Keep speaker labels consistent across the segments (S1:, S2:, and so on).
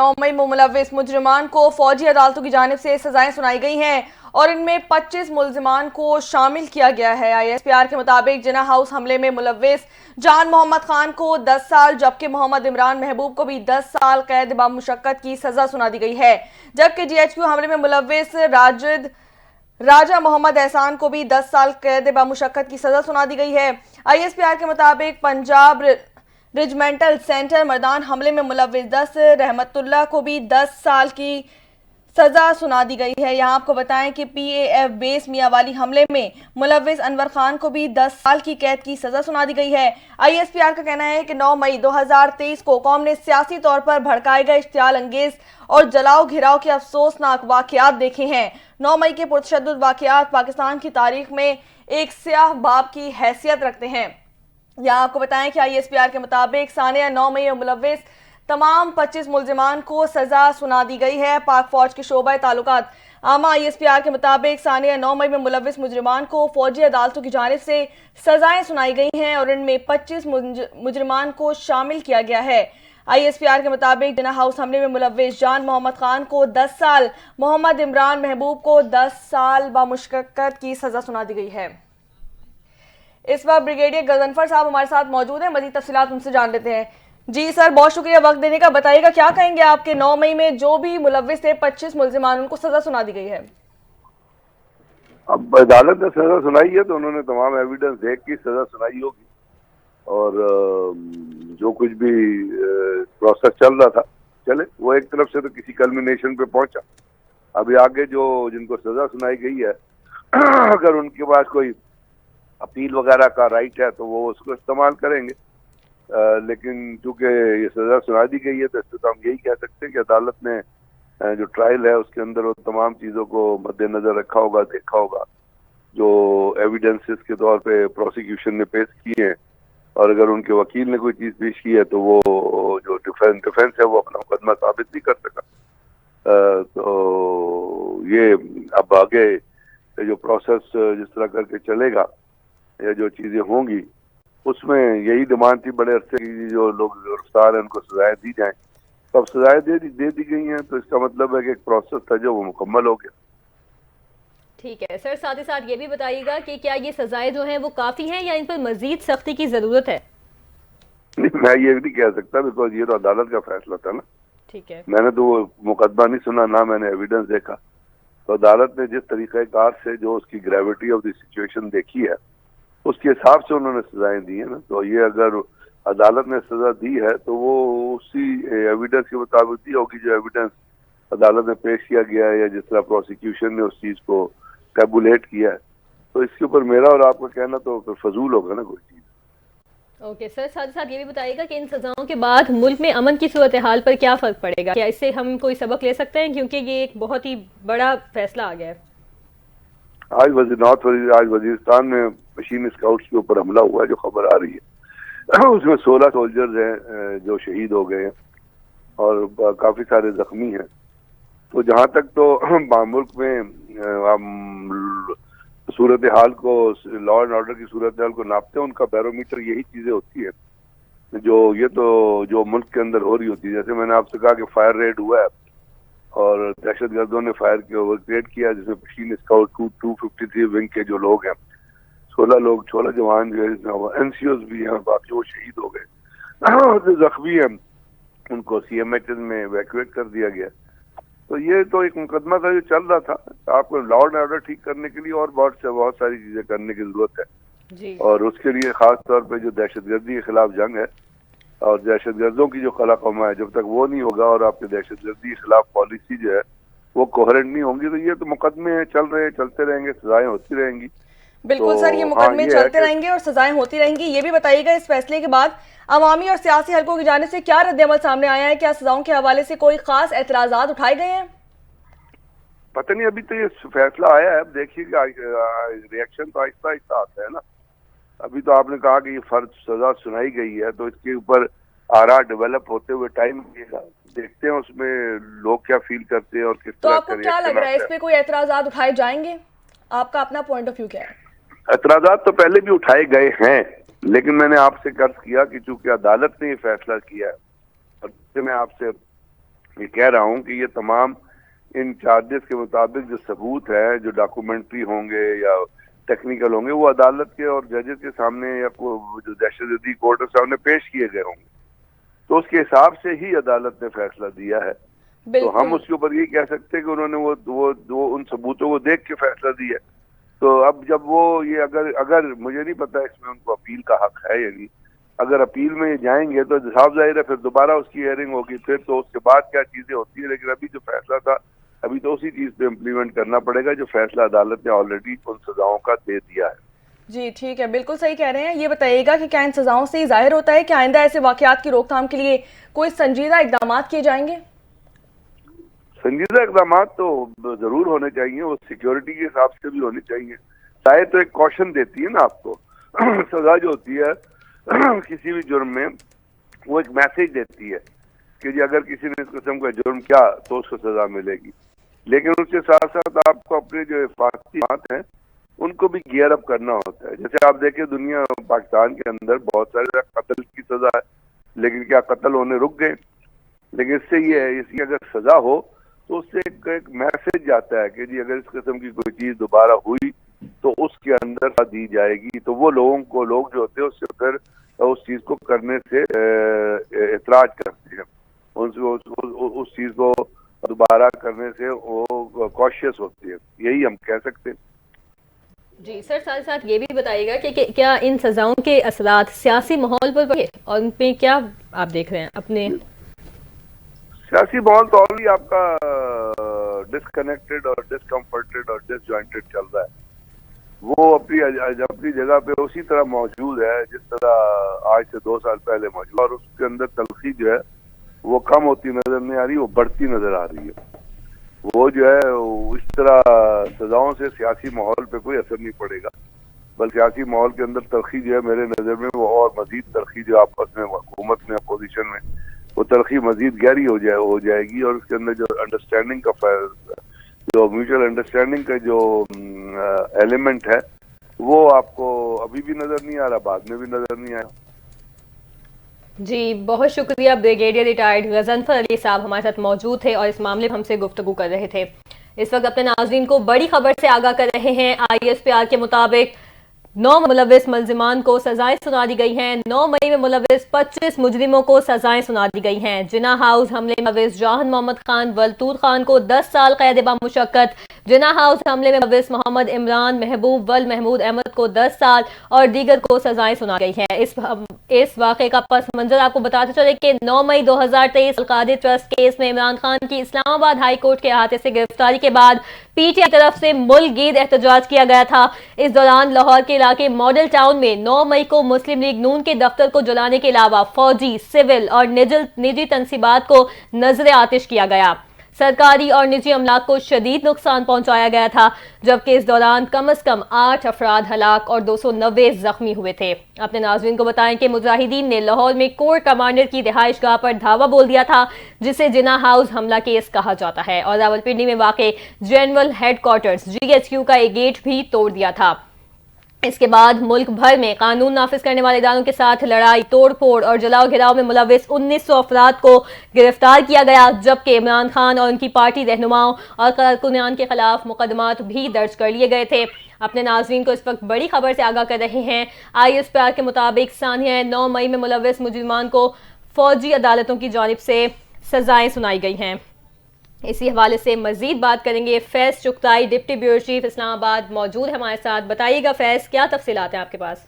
S1: 9 मई में मुलव्विस मुजरिमान को फौजी अदालतों की जानिब से सजाएं सुनाई गई हैं और इनमें 25 मुलजिमान को शामिल किया गया है। ISPR के मुताबिक जिना हाउस हमले में मुलव्विस जान मोहम्मद खान को 10 साल जबकि मोहम्मद इमरान महबूब को भी 10 साल कैद बामुशक्कत की सजा सुना दी गई है, जबकि GHQ हमले में मुलव्विस राजा मोहम्मद एहसान को भी 10 साल कैद बामुशक्कत की सजा सुना दी गई है। ISPR के मुताबिक पंजाब रेजिमेंटल सेंटर मर्दान हमले में मुलव्विस 10 रहमतुल्लाह को भी 10 साल की सजा सुना दी गई है। यहाँ आपको बताएं कि PAF बेस मियांवाली हमले में मुलव्विस अनवर खान को भी 10 साल की कैद की सजा सुना दी गई है। ISPR का कहना है कि 9 मई 2023 को कौम ने सियासी तौर पर भड़काए गए इश्तियाल अंगेज और जलाओ घिराव के अफसोसनाक वाकयात देखे हैं। 9 मई के पुरतशद्दुद वाकयात पाकिस्तान की तारीख में एक स्याह बाब की हैसियत रखते हैं। यहाँ आपको बताएं कि ISPR के मुताबिक सानिया 9 मई में मुलव्विस तमाम 25 मुलजिमान को सजा सुना दी गई है। पाक फौज के शोबा ताल्लुकात आमा ISPR के मुताबिक सानिया 9 मई में मुलव्विस मुजरिमान को फौजी अदालतों की जानिब से सजाएं सुनाई गई हैं और इनमें 25 मुजरिमान को शामिल किया गया है। ISPR के मुताबिक जिना हाउस हमले में मुलव्विस जान मोहम्मद खान को 10 साल, मोहम्मद इमरान महबूब को 10 साल बामुशक्कत की सजा सुना दी गई है। इस वक्त ब्रिगेडियर गजनफर साहब हमारे साथ मौजूद हैं, मजीद तफसीलात उनसे जान लेते हैं। जी सर, बहुत शुक्रिया वक्त देने का। बताइएगा क्या कहेंगे आपके 9 मई में जो भी मुलव्विस थे 25 मुलजिमान उनको सजा सुना दी गई है।
S2: अब अदालत ने सजा सुनाई है तो उन्होंने तमाम एविडेंस देख के सजा सुनाई होगी और जो कुछ भी प्रोसेस चल रहा था चले, वो एक तरफ से तो किसी कल्मिनेशन पे पहुंचा। अभी आगे जो जिनको सजा सुनाई गई है अगर उनके पास कोई अपील वगैरह का राइट है तो वो उसको इस्तेमाल करेंगे, लेकिन चूंकि ये सजा सुना दी गई है तो इससे तो हम यही कह सकते हैं कि अदालत ने जो ट्रायल है उसके अंदर वो तमाम चीज़ों को मद्देनजर रखा होगा, देखा होगा जो एविडेंसेस के तौर पे प्रोसिक्यूशन ने पेश किए हैं, और अगर उनके वकील ने कोई चीज़ पेश की है तो वो जो डिफेंस है वो अपना मुकदमा साबित नहीं कर सका। तो ये अब आगे जो प्रोसेस जिस तरह करके चलेगा या जो चीज़ें होंगी उसमें यही डिमांड थी बड़े अरसे की, जो लोग गिरफ्तार हैं उनको सजाएं दी जाएं। तो अब सजाएं दे दी गई हैं तो इसका मतलब है कि एक प्रोसेस था जो वो मुकम्मल हो गया।
S3: ठीक है सर, साथ ही साथ ये भी बताइएगा कि क्या ये सजाएं जो हैं वो काफ़ी हैं या इन पर मजीद सख्ती की ज़रूरत है?
S2: मैं ये नहीं कह सकता बिकॉज ये तो अदालत का फैसला था ना।
S3: ठीक है,
S2: मैंने तो वो मुकदमा नहीं सुना, ना मैंने एविडेंस देखा। तो अदालत ने जिस तरीक़ेकार से जो उसकी ग्रेविटी ऑफ द सिचुएशन देखी है उसके हिसाब से उन्होंने सजाएं दी है ना। तो ये अगर अदालत ने सजा दी है तो वो उसी एविडेंस के मुताबिक दी होगी जो एविडेंस अदालत में पेश किया गया है या जिस तरह प्रोसिक्यूशन ने उस चीज़ को टैबुलेट किया है। तो इसके ऊपर मेरा और आपका कहना तो फिर फजूल होगा ना कोई चीज़।
S3: ओके सर, साथ ही साथ ये भी बताइएगा कि इन सजाओं के बाद मुल्क में अमन की सूरत हाल पर क्या फ़र्क पड़ेगा? क्या इससे हम कोई सबक ले सकते हैं, क्योंकि ये एक बहुत ही बड़ा फैसला आ गया है।
S2: आज वजीरिस्तान में मशीन स्काउट्स के ऊपर हमला हुआ है जो खबर आ रही है उसमें 16 सोल्जर्स हैं जो शहीद हो गए हैं और काफ़ी सारे जख्मी हैं। तो जहाँ तक तो मुल्क में सूरत हाल को, लॉ एंड ऑर्डर की सूरत हाल को नापते हैं, उनका बैरोमीटर यही चीज़ें होती है जो ये तो जो मुल्क के अंदर हो रही होती है। जैसे मैंने आपसे कहा कि फायर रेड हुआ है और दहशत गर्दों ने फायर रेड किया जिसमें मशीन स्काउट 253 विंग के जो लोग हैं 16 जवान जो है NCOs भी हैं, बाकी वो शहीद हो गए। जो जख्मी हैं उनको CMHS में इवैक्यूएट कर दिया गया। तो ये तो एक मुकदमा था जो चल रहा था। आपको लॉ एंड ऑर्डर ठीक करने के लिए और बहुत सारी चीजें करने की जरूरत है
S3: जी।
S2: और उसके लिए खास तौर पे जो दहशतगर्दी के खिलाफ जंग है और दहशतगर्दों की जो कला कमा है, जब तक वो नहीं होगा और आपकी दहशतगर्दी के खिलाफ पॉलिसी जो है वो कोहेरेंट नहीं होंगी तो ये तो मुकदमे चलते रहेंगे, सजाएं होती रहेंगी।
S1: बिल्कुल
S2: तो
S1: सर, ये मुकदमे चलते रहेंगे और सजाएं होती रहेंगी। ये भी बताइएगा इस फैसले के बाद अवामी और सियासी हलकों की जानिब से क्या रद्द-ए-अमल सामने आया है? क्या सजाओं के हवाले से कोई खास एतराजात उठाए गए हैं?
S2: पता नहीं, अभी तो ये फैसला आया है, अब देखिएगा रिएक्शन तो आहिस्ता आहिस्ता आता है ना। अभी तो आपने कहा कि ये फर्ज सजा सुनाई गई है तो इसके ऊपर आरा डेवलप होते हुए टाइम लगेगा, देखते हैं उसमें लोग क्या फील करते हैं और किस तरह।
S1: तो आपको क्या लग रहा है इस पे कोई एतराजात उठाए जाएंगे? आपका अपना पॉइंट ऑफ व्यू क्या है?
S2: एतराजात तो पहले भी उठाए गए हैं, लेकिन मैंने आपसे कर्ज किया कि चूंकि अदालत ने ये फैसला किया है और मैं आपसे یہ کہہ رہا ہوں کہ یہ تمام ان چارجز کے مطابق جو ثبوت ہے، جو ڈاکومنٹری ہوں گے یا ٹیکنیکل ہوں گے، وہ عدالت کے اور ججز کے سامنے یا جو دہشت گردی کورٹ کے سامنے پیش کیے گئے ہوں گے، تو اس کے حساب سے ہی عدالت نے فیصلہ دیا ہے۔ تو ہم اس کے اوپر یہ کہہ سکتے ہیں کہ انہوں نے وہ ان ثبوتوں کو دیکھ کے فیصلہ دیا۔ تو اب جب وہ یہ اگر مجھے نہیں پتا اس میں ان کو اپیل کا حق ہے یا نہیں، اگر اپیل میں یہ جائیں گے تو صاف ظاہر ہے پھر دوبارہ اس کی ہیئرنگ ہوگی، پھر تو اس کے بعد کیا چیزیں ہوتی ہیں، لیکن ابھی جو فیصلہ تھا ابھی تو اسی چیز پہ امپلیمنٹ کرنا پڑے گا جو فیصلہ عدالت نے آلریڈی ان سزاؤں کا دے دیا ہے۔
S1: جی ٹھیک ہے، بالکل صحیح کہہ رہے ہیں۔ یہ بتائیے گا کہ کیا ان سزاؤں سے ظاہر ہوتا ہے کہ آئندہ ایسے واقعات کی روک تھام کے لیے کوئی سنجیدہ اقدامات کیے جائیں گے؟
S2: سنجیدہ اقدامات تو ضرور ہونے چاہیے، وہ سیکیورٹی کے حساب سے بھی ہونے چاہیے۔ چاہے تو ایک کوشن دیتی ہے نا آپ کو، سزا جو ہوتی ہے کسی بھی جرم میں وہ ایک میسج دیتی ہے کہ جی اگر کسی نے اس قسم کا جرم کیا تو اس کو سزا ملے گی، لیکن اس کے ساتھ ساتھ آپ کو اپنے جو حفاظتی بات ہیں ان کو بھی گیئر اپ کرنا ہوتا ہے۔ جیسے آپ دیکھیں دنیا پاکستان کے اندر بہت سارے قتل کی سزا ہے، لیکن کیا قتل ہونے رک گئے؟ لیکن اس سے یہ ہے، اس کی اگر سزا ہو تو اس سے ایک میسج جاتا ہے کہ جی اگر اس قسم کی کوئی چیز دوبارہ ہوئی تو اس کے اندر دی جائے گی، تو وہ لوگ جو ہوتے ہیں اس سے پھر اس چیز کو کرنے سے اعتراض کرتے ہیں، اس چیز کو دوبارہ کرنے سے وہ کوشیس ہوتی ہے، یہی ہم کہہ سکتے ہیں۔
S3: جی سر، ساتھ ساتھ یہ بھی بتائیے گا کہ کیا ان سزاؤں کے اثرات سیاسی ماحول پر پڑے اور ان پہ کیا آپ دیکھ رہے ہیں اپنے؟
S2: سیاسی ماحول تو آلریڈی آپ کا ڈسکنیکٹڈ اور ڈسکمفرٹڈ اور ڈس جوائنٹڈ چل رہا ہے، وہ اپنی جگہ پہ اسی طرح موجود ہے جس طرح آج سے 2 سال پہلے موجود، اور اس کے اندر تلخی جو ہے وہ کم ہوتی نظر نہیں آ رہی، وہ بڑھتی نظر آ رہی ہے۔ وہ جو ہے اس طرح سزاؤں سے سیاسی ماحول پہ کوئی اثر نہیں پڑے گا، بلکہ سیاسی ماحول کے اندر تلخی جو ہے میرے نظر میں وہ اور مزید تلخی جو آپس میں حکومت میں اپوزیشن میں وہ تلخی مزید گہری ہو جائے گی، اور اس کے اندر جو انڈرسٹینڈنگ کا جو میوچل انڈرسٹینڈنگ کا جو ایلیمنٹ ہے وہ آپ کو ابھی بھی نظر نہیں آ رہا، بعد میں بھی نظر نہیں آیا۔
S3: جی بہت شکریہ، بریگیڈیئر ریٹائرڈ غضنفر علی صاحب ہمارے ساتھ موجود تھے اور اس معاملے میں ہم سے گفتگو کر رہے تھے۔ اس وقت اپنے ناظرین کو بڑی خبر سے آگاہ کر رہے ہیں۔ ISPR کے مطابق 9 ملوث ملزمان کو سزائیں سنا دی گئی ہیں۔ 9 مئی میں ملوث 25 مجرموں کو سزائیں سنا دی گئی ہیں۔ جناح ہاؤس حملے میں ملوث جاہن محمد خان ولتور خان کو 10 سال قید بامشقت، جناح ہاؤس حملے میں ملوث محمد عمران محبوب ول محمود احمد کو 10 سال اور دیگر کو سزائیں سنا گئی ہیں۔ اس واقعے کا پس منظر آپ کو بتاتے چلے کہ 9 مئی 2023 القادر ٹرسٹ کیس میں عمران خان کی اسلام آباد ہائی کورٹ کے احاطے سے گرفتاری کے بعد PTI کی طرف سے ملک گیر احتجاج کیا گیا تھا۔ اس دوران لاہور کے علاقے ماڈل ٹاؤن میں 9 مئی کو مسلم لیگ نون کے دفتر کو جلانے کے علاوہ فوجی، سول اور نجی تنصیبات کو نذر آتش کیا گیا۔ سرکاری اور نجی املاک کو شدید نقصان پہنچایا گیا تھا، جبکہ اس دوران کم از کم 8 افراد ہلاک اور 290 زخمی ہوئے تھے۔ اپنے ناظرین کو بتائیں کہ مجاہدین نے لاہور میں کور کمانڈر کی رہائش گاہ پر دھاوا بول دیا تھا، جسے جناح ہاؤس حملہ کیس کہا جاتا ہے، اور راولپنڈی میں واقع جنرل ہیڈ کوارٹرز GHQ کا ایک گیٹ بھی توڑ دیا تھا۔ اس کے بعد ملک بھر میں قانون نافذ کرنے والے اداروں کے ساتھ لڑائی، توڑ پھوڑ اور جلاؤ گھراؤ میں ملوث 1900 افراد کو گرفتار کیا گیا، جبکہ عمران خان اور ان کی پارٹی رہنماؤں اور کارکنان کے خلاف مقدمات بھی درج کر لیے گئے تھے۔ اپنے ناظرین کو اس وقت بڑی خبر سے آگاہ کر رہے ہیں۔ ISPR کے مطابق ثانیہ 9 مئی میں ملوث مجرمان کو فوجی عدالتوں کی جانب سے سزائیں سنائی گئی ہیں۔ اسی حوالے سے مزید بات کریں گے۔ فیض چغتائی ڈپٹی بیورو چیف اسلام آباد موجود ہے ہمارے ساتھ۔ بتائیے گا فیض، کیا تفصیلات ہیں آپ کے پاس؟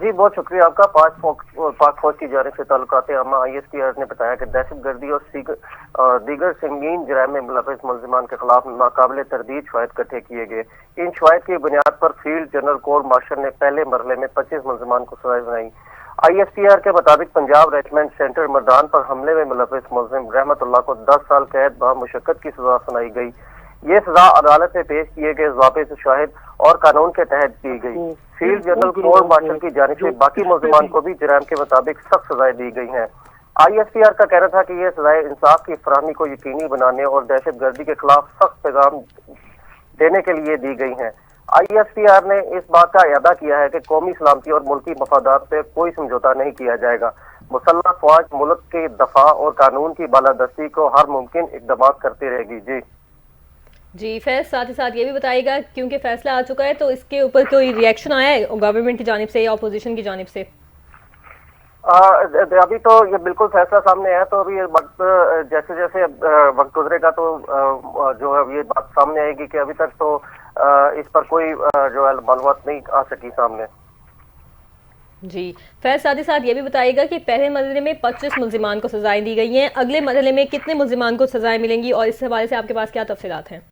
S4: جی بہت شکریہ آپ کا۔ پاک فوج کی جانب سے تعلقات عامہ ISPR نے بتایا کہ دہشت گردی اور دیگر سنگین جرائم میں ملوث ملزمان کے خلاف ناقابل تردید شواہد اکٹھے کیے گئے۔ ان شواہد کی بنیاد پر فیلڈ جنرل کورٹ مارشل نے پہلے مرحلے میں 25 ملزمان کو سزائیں سنائی۔ ISPR کے مطابق پنجاب ریجمنٹ سینٹر مردان پر حملے میں ملوث ملزم رحمت اللہ کو 10 سال قید بامشقت کی سزا سنائی گئی۔ یہ سزا عدالت سے پیش کیے گئے ضابطے شاہد اور قانون کے تحت دی گئی۔ فیلڈ جنرل کورٹ مارشل کی جانب سے باقی ملزمان کو بھی جرائم کے مطابق سخت سزائیں دی گئی ہیں۔ ISPR کا کہنا تھا کہ یہ سزائیں انصاف کی فراہمی کو یقینی بنانے اور دہشت گردی کے خلاف سخت پیغام دینے کے لیے دی گئی ہیں۔ ISPR نے اس بات کا اعادہ کیا ہے کہ قومی سلامتی اور ملکی مفادات پہ کوئی سمجھوتہ نہیں کیا جائے گا۔ मुसल्लह फौज मुल्क के दफा और कानून की बालादस्ती को हर मुमकिन इकदाम करती रहेगी। जी
S3: जी फैज, साथ ही साथ ये भी बताइएगा क्योंकि फैसला आ चुका है तो इसके ऊपर कोई रिएक्शन आया है गवर्नमेंट की जानिब से या अपोजिशन की जानिब से?
S4: अभी तो ये बिल्कुल फैसला सामने है, तो अभी ये वक्त जैसे जैसे वक्त गुजरेगा तो जो है ये बात सामने आएगी कि अभी तक तो इस पर कोई जो है मालूमात नहीं आ सकी सामने।
S3: जी फैज, साथ ही साथ ये भी बताइएगा कि पहले मरहले में 25 मुल्जिमान को सजाएं दी गई हैं, अगले मरहले में कितने मुल्जिमान को सजाएं मिलेंगी और इस हवाले से आपके पास क्या तफसीलात हैं?